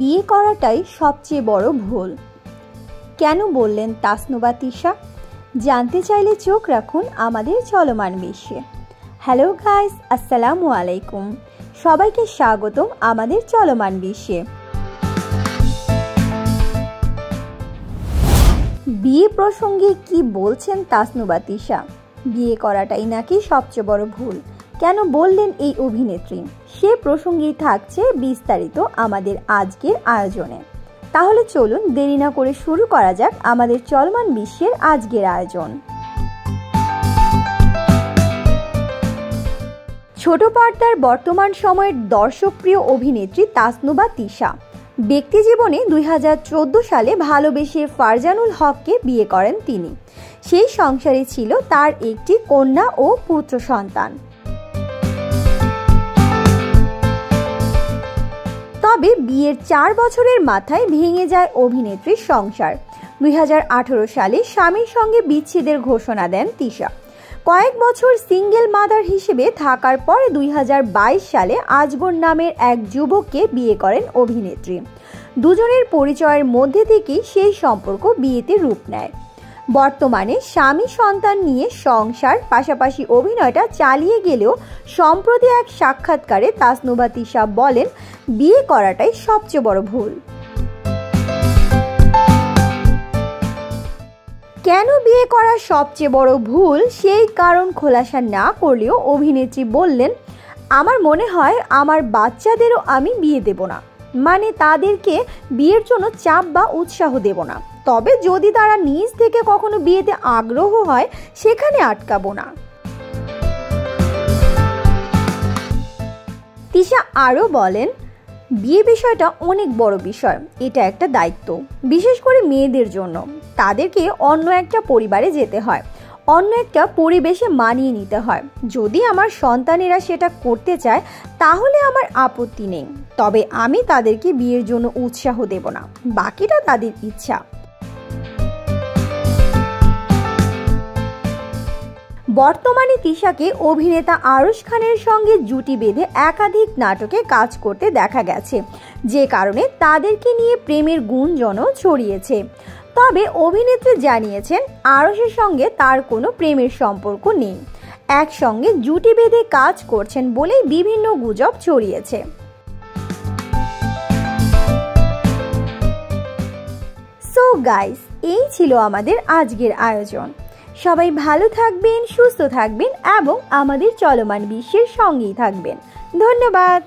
বিয়ে করাটাই সবচেয়ে বড় ভুল। কেন বললেন তাসনুবা তিশা? জানতে চাইলে চোখ রাখুন আমাদের চলমান বিশ্বে। হ্যালো গাইস, আসসালামু আলাইকুম। সবাইকে স্বাগতম আমাদের চলমান বিশ্বে। বিয়ে প্রসঙ্গে কি বলছেন তাসনুবা তিশা? বিয়ে করাটাই নাকি সবচেয়ে বড় ভুল। কেন বললেন এই অভিনেত্রী? সে প্রসঙ্গেই থাকছে বিস্তারিত আমাদের আজকের আয়োজনে। তাহলে চলুন দেরি না করে শুরু করা যাক আমাদের চলমান বিশ্বের আজকের আয়োজন। ছোট পর্দার বর্তমান সময়ের দর্শকপ্রিয় অভিনেত্রী তাসনুবা তিশা ব্যক্তিজীবনে 2014 সালে ভালোবেসে ফারজানুল হককে বিয়ে করেন তিনি। সেই সংসারে ছিল তার একটি কন্যা ও পুত্র সন্তান। তবে বিয়ের 4 বছরের মাথায় ভেঙে যায় অভিনেত্রীর সংসার। 2018 সালে স্বামীর সঙ্গে বিচ্ছেদের ঘোষণা দেন তিশা। কয়েক বছর সিঙ্গেল মাদার হিসেবে থাকার পর 2022 সালে আজগর নামের এক যুবককে বিয়ে করেন অভিনেত্রী। দুজনের পরিচয়ের মধ্যে থেকেই সেই সম্পর্ক বিয়েতে রূপ নেয়। বর্তমানে স্বামী সন্তান নিয়ে সংসার পাশাপাশি অভিনয়টা চালিয়ে গেলেও সম্প্রতি এক সাক্ষাৎকারে তাসনুবা তিশা বলেন, বিয়ে করাটাই সবচেয়ে বড় ভুল। কেন বিয়ে করা সবচেয়ে বড় ভুল সেই কারণ খোলাসা না করলেও অভিনেত্রী বললেন, আমার মনে হয় আমার বাচ্চাদেরও আমি বিয়ে দেব না, মানে তাদেরকে বিয়ের জন্য চাপ বা উৎসাহ দেব না। তবে যদি তারা নিজ থেকে কখনো বিয়েতে আগ্রহ হয় সেখানে আটকাবো না। তিশা আরও বলেন, বিয়ে বিষয়টা অনেক বড় বিষয়। এটা একটা দায়িত্ব, বিশেষ করে মেয়েদের জন্য। তাদেরকে অন্য একটা পরিবারে যেতে হয়, অন্য একটা পরিবেশে মানিয়ে নিতে হয়। যদি আমার সন্তানেরা সেটা করতে চায় তাহলে আমার আপত্তি নেই, তবে আমি তাদেরকে বিয়ের জন্য উৎসাহ দেব না, বাকিটা তাদের ইচ্ছা। বর্তমানে তিশাকে অভিনেতা আরশ খানের সঙ্গে জুটি বেঁধে একাধিক নাটকে কাজ করতে দেখা গেছে, যে কারণে তাদেরকে নিয়ে প্রেমের গুঞ্জনও ছড়িয়েছে। তবে অভিনেত্রী জানিয়েছেন আরশের সঙ্গে তার কোনো প্রেমের সম্পর্ক নেই, একসঙ্গে জুটি বেঁধে কাজ করছেন বলেই বিভিন্ন গুজব ছড়িয়েছে। সো গাইস, এই ছিল আমাদের আজকের আয়োজন। সবাই ভালো থাকবেন, সুস্থ থাকবেন এবং আমাদের চলমান বিশ্বের সঙ্গেই থাকবেন। ধন্যবাদ।